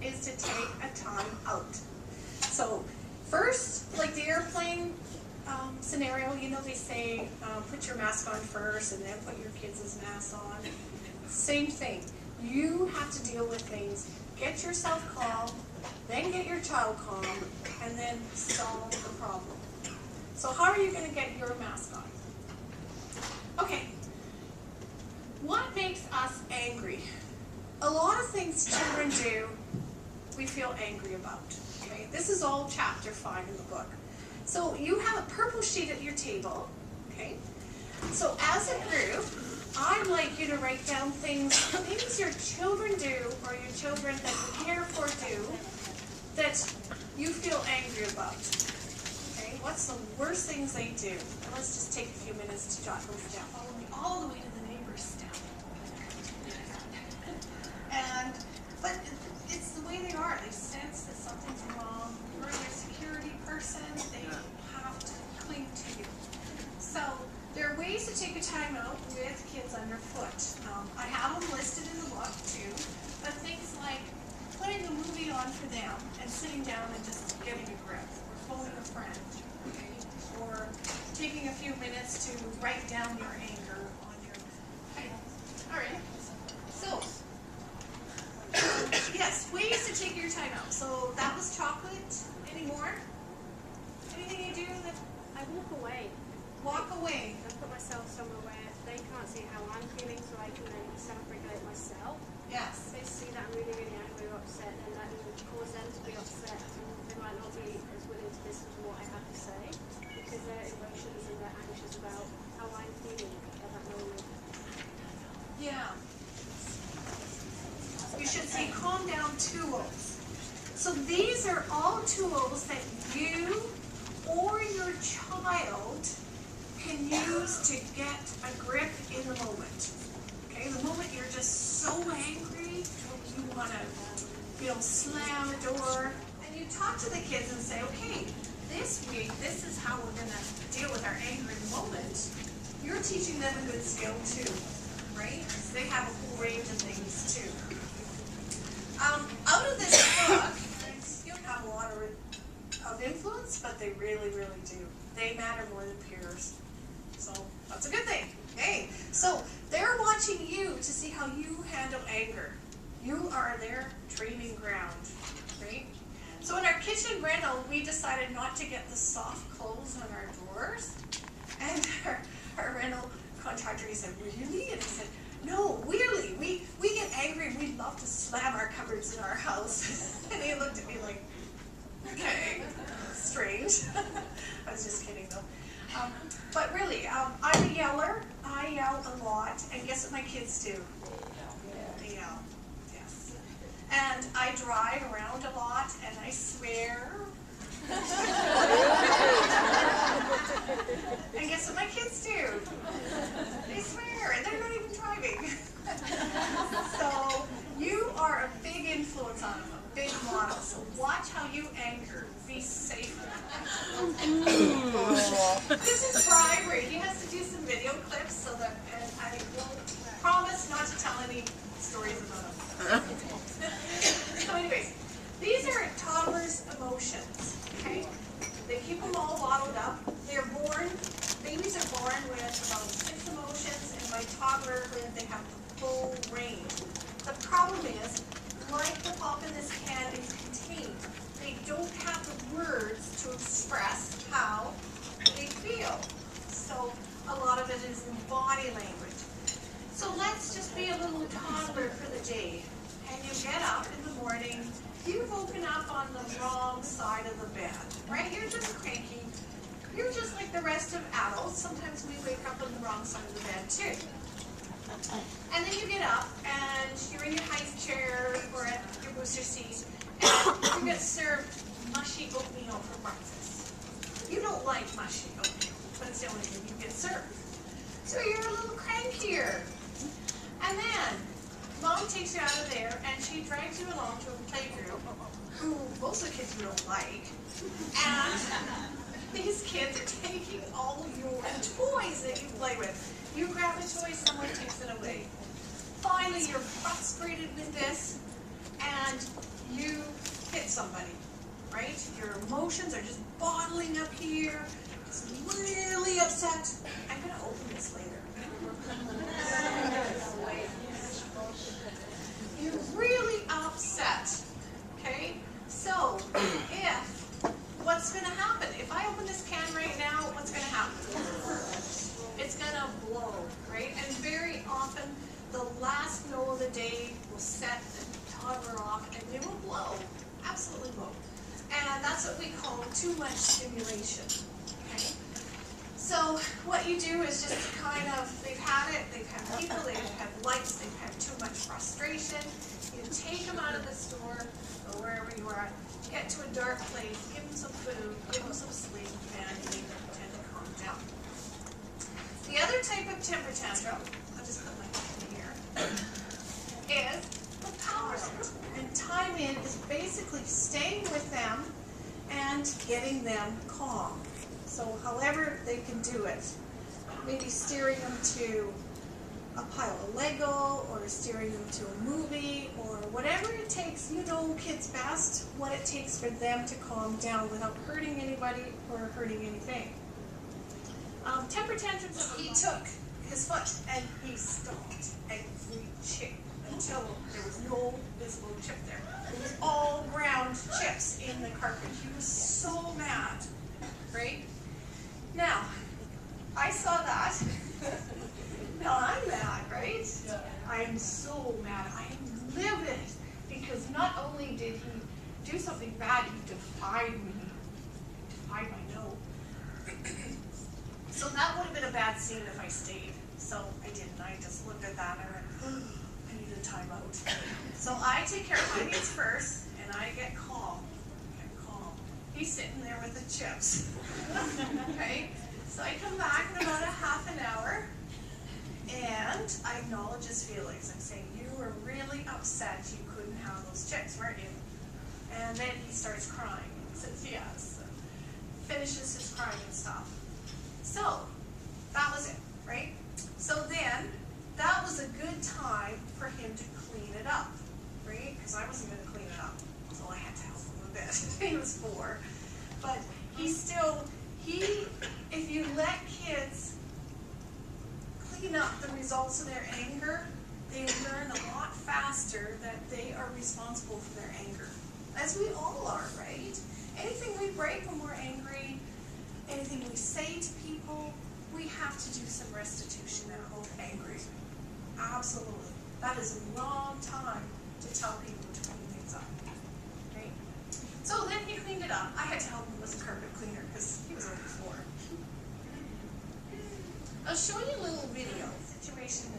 is to take a time out. So first, like the airplane scenario, you know, they say put your mask on first and then put your kids' masks on. Same thing. You have to deal with things. Get yourself calm, then get your child calm, and then solve the problem. So how are you going to get your mask on? Okay. What makes us angry? A lot of things children do, we feel angry about. Okay? This is all chapter 5 in the book. So you have a purple sheet at your table. Okay? So as a group, I'd like you to write down things your children do or your children that you care for do that you feel angry about. Okay? What's the worst things they do? Let's just take a few minutes to jot those down. Follow me all the way to the neighbor's step. But it's the way they are. They sense that something's wrong. You're their security person. They have to cling to you. So there are ways to take a time out with kids underfoot. I have them listed in the book too. But things like putting a movie on for them and sitting down and just getting a grip, or phoning a friend, okay? Or taking a few minutes to write down your anger on your. Okay. All right. So. Yes, ways to take your time out. So that was chocolate. Any more? Anything you do that? I walk away. Walk away. I put myself somewhere where they can't see how I'm feeling, so I can then self-regulate myself. Yes. If they see that I'm really, really angry or upset, then that will cause them to be upset, and they might not be as willing to listen to what I have to say, because their emotions and they're anxious about how I'm feeling at that moment. Yeah. You should say calm down tools. So these are all tools that you or your child can use to get a grip in the moment. Okay, the moment you're just so angry, you want to, slam a door, and you talk to the kids and say, okay, this week, this is how we're going to deal with our anger in the moment. You're teaching them a good skill too, right? They have a whole range of things too. Out of this book, you don't have a lot of influence, but they really, really do. They matter more than peers. So that's a good thing. Okay, so they're watching you to see how you handle anger. You are their training ground, right? So in our kitchen rental, we decided not to get the soft clothes on our drawers. And our rental contractor, he said, really? And I said, no, really, we get angry. We love to slam our cupboards in our house. And he looked at me like, okay, strange. I was just kidding though. But really, I'm a yeller. I yell a lot. And guess what my kids do? They yell, yes. And I drive around a lot and I swear. And guess what my kids do? They swear, and they're not even driving. So you are a big influence on them, a big model. So watch how you anger. Be safe. This is Bribery. He has to do some video clips so that, and I will promise not to tell any stories about them. So anyways, these are toddlers' emotions. Okay? They keep them all bottled up. Babies are born with about 6 emotions, and by toddlerhood they have the full range. The problem is, like the pop in this can is contained, they don't have the words to express how they feel. So a lot of it is in body language. So let's just be a little toddler for the day. And you get up in the morning, you've woken up on the wrong side of the bed, right? You're just cranky. You're just like the rest of adults. Sometimes we wake up on the wrong side of the bed too. And then you get up and you're in your high chair or at your booster seat and you get served mushy oatmeal for breakfast. You don't like mushy oatmeal, but it's the only thing you get served. So you're a little crankier. And then Mom takes you out of there and she drags you along to a playgroup who most of the kids you don't like. And these kids are taking all of your toys that you play with. You grab a toy, someone takes it away. Finally, you're frustrated with this. and you hit somebody, right? Your emotions are just bottling up here. It's really upset. I'm going to open this later. You're really upset, okay? So, what's going to happen? If I open this can right now, what's going to happen? It's going to blow, right? And very often, the last no of the day will set the toddler off, and they will blow, absolutely blow. And that's what we call too much stimulation, okay? So what you do is just kind of, they've had it, they've had people, they've had lights, they've had too much frustration. You take them out of the store or wherever you are, get to a dark place, give them some food, give them some sleep, and they tend to calm down. The other type of temper tantrum, I'll just put my hand here, is the power out. And time in is basically staying with them and getting them calm. So however they can do it, maybe steering them to a pile of Lego or steering them to a movie or whatever it takes. You know kids best what it takes for them to calm down without hurting anybody or hurting anything. Temper tantrums, he took his foot and he stomped every chip until there was no visible chip there. It was all ground chips in the carpet. He was so mad, right? Now, I saw that. Now I'm mad, right? I am so mad. I am livid because not only did he do something bad, he defied me. Defied my no. So that would have been a bad scene if I stayed. So I didn't. I just looked at that and I went, I need a timeout. So I take care of my needs first and I get calm. He's sitting there with the chips. Okay? So I come back in about a half an hour and I acknowledge his feelings. I'm saying, you were really upset you couldn't have those chips, weren't you? And then he starts crying. He says, yes. Finishes his crying and stuff. So, that was it, right? So then, that was a good time for him to clean it up, right? Because I wasn't going to clean it up. So I had to help him a bit. He was 4. But if you let kids clean up the results of their anger, they learn a lot faster that they are responsible for their anger. As we all are, right? Anything we break when we're angry, anything we say to people, we have to do some restitution at home angry. Absolutely. That is a long time to tell people to clean things up. Right? So then he cleaned it up. I had to help him with the carpet cleaner because he was on the floor. I'll show you a little video situation.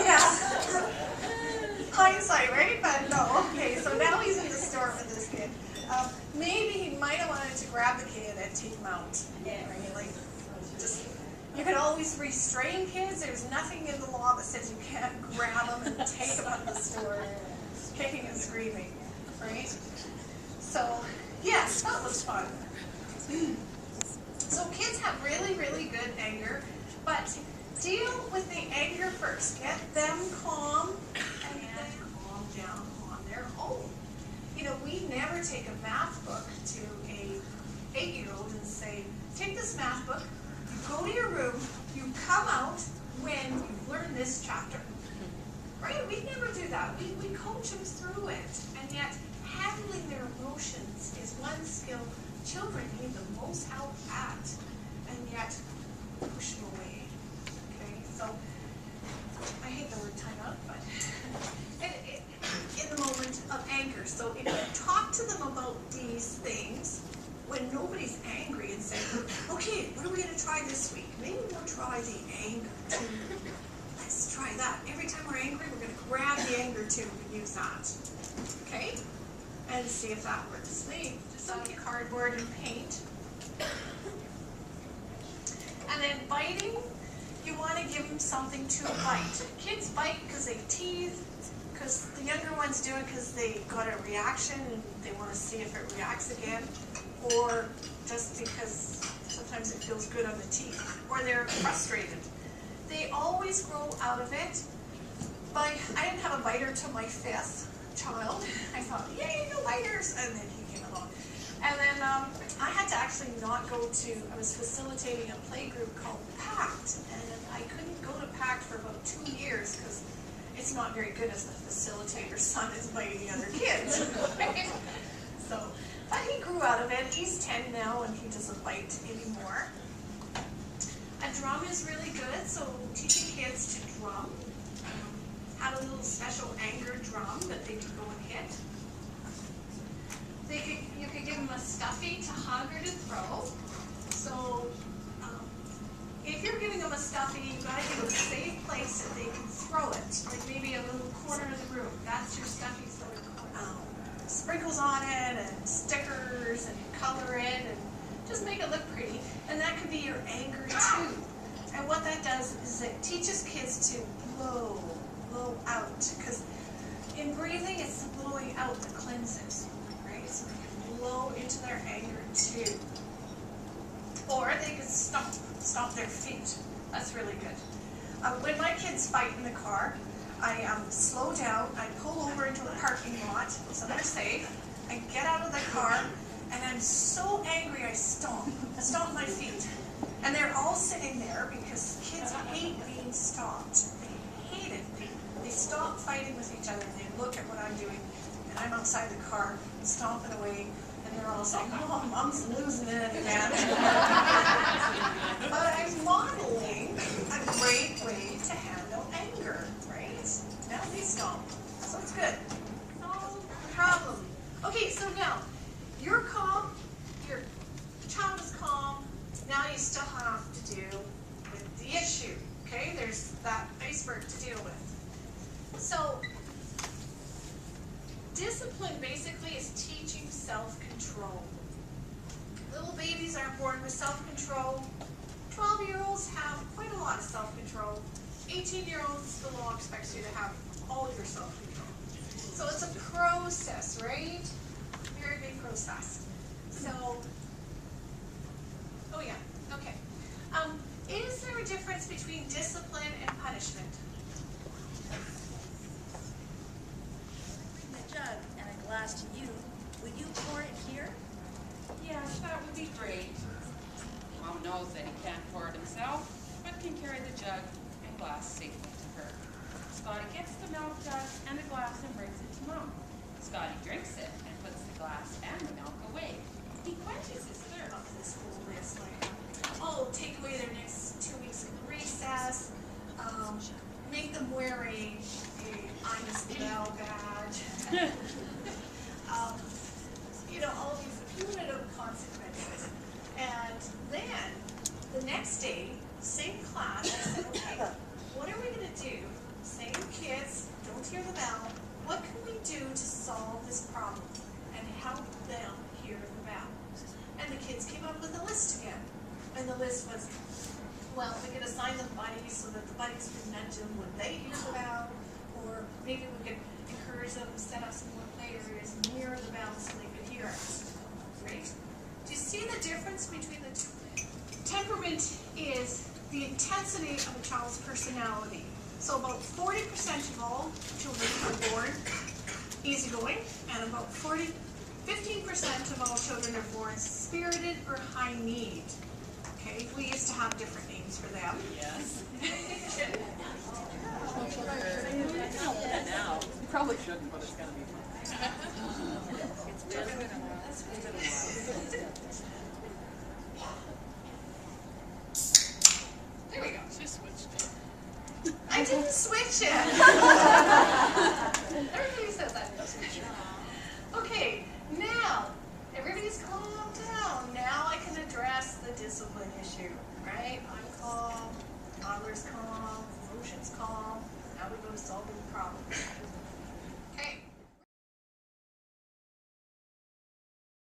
Yeah. Hindsight, right? But no. Okay, so now he's in the store with this kid. Maybe he might have wanted to grab the kid and take him out. Right? Like, just, you can always restrain kids. There's nothing in the law that says you can't grab them and take them out of the store, kicking and screaming, right? So, yes, that was fun. So kids have really, really good anger, but deal with the anger first. Get them calm and then calm down on their own. You know, we never take a math book to a 8-year-old and say, take this math book, you go to your room, you come out when you've learned this chapter. Right? We never do that. We coach them through it. And yet, handling their emotions is one skill children need the most help at. And yet, push them away. Okay? So, I hate the word timeout, but in the moment of anger. So if you talk to them about these things when nobody's angry and say, okay, what are we going to try this week? Maybe we'll try the anger tube. Let's try that. Every time we're angry, we're going to grab the anger tube and use that. Okay? And see if that works. Maybe just some cardboard and paint. And then biting, you want to give them something to bite. Kids bite because they tease, because the younger ones do it because they got a reaction and they want to see if it reacts again, or just because sometimes it feels good on the teeth, or they're frustrated. They always grow out of it. I didn't have a biter till my 5th child. I thought, yay, no biters, and then he came along. And then I had to actually not go to, I was facilitating a play group called PACT, and I couldn't go to PACT for about 2 years because it's not very good as the facilitator's son is biting other kids. So, but he grew out of it. He's 10 now and he doesn't bite anymore. A drum is really good, so teaching kids to drum. Have a little special anger drum that they can go and hit. You could give them a stuffy to hug or to throw. So if you're giving them a stuffy, you've got to give them a safe place that they can throw it. Like maybe a little corner of the room. That's your stuffy. So sprinkles on it and stickers and color it and just make it look pretty. And that could be your anger too. And what that does is it teaches kids to blow out. Because in breathing, it's the blowing out that cleanses. So they can blow into their anger too. Or they can stomp their feet. That's really good. When my kids fight in the car, I slow down, I pull over into a parking lot so they're safe. I get out of the car and I'm so angry I stomp my feet. And they're all sitting there because kids hate being stomped. They hate it. They stop fighting with each other and they look at what I'm doing. And I'm outside the car, stomping away, and they're all saying, oh, Mom's losing it again. But I'm modeling a great way to handle anger, right? Now they stomp. So it's good. No problem. Okay, so now, you're calm, your child is calm, now you still have to deal with the issue, okay? There's that iceberg to deal with. So, discipline basically is teaching self-control. Little babies are born with self-control. 12-year-olds have quite a lot of self-control. 18-year-olds, the law expects you to have all of your self-control. So it's a process, right? Very big process. So, oh yeah, okay. Is there a difference between discipline and punishment? Jug and a glass to you. Will you pour it here? Yes, that would be great. Mom knows that he can't pour it himself, but can carry the jug and glass safely to her. Scotty gets the milk jug and the glass and brings it to Mom. Scotty drinks it and puts the glass and the milk away. He quenches his thirst. This whole list, like, oh, take away their next 2 weeks of recess, make them wear a I'm a spell badge. You know, all these punitive consequences. And then, the next day, same class, I said, okay, what are we going to do? Same kids, don't hear the bell. What can we do to solve this problem and help them hear the bell? And the kids came up with a list again. And the list was, well, we could assign them buddies so that the buddies could nudge them when they hear the bell. Or maybe we could encourage them to set up some more play areas near the bell so they could hear us. Right? Do you see the difference between the two? Temperament is the intensity of a child's personality. So about 40% of all children are born easygoing, and about 15% of all children are born spirited or high need. Okay, we used to have different names for them. Yes. Now, you probably shouldn't, but it's going to be fun. There we go. She switched it. I didn't switch it. Everybody says that. Okay, now everybody's calmed down. Now I can address the discipline issue, right? I'm calm, toddler's calm, emotions calm. Now we go to solving the problem.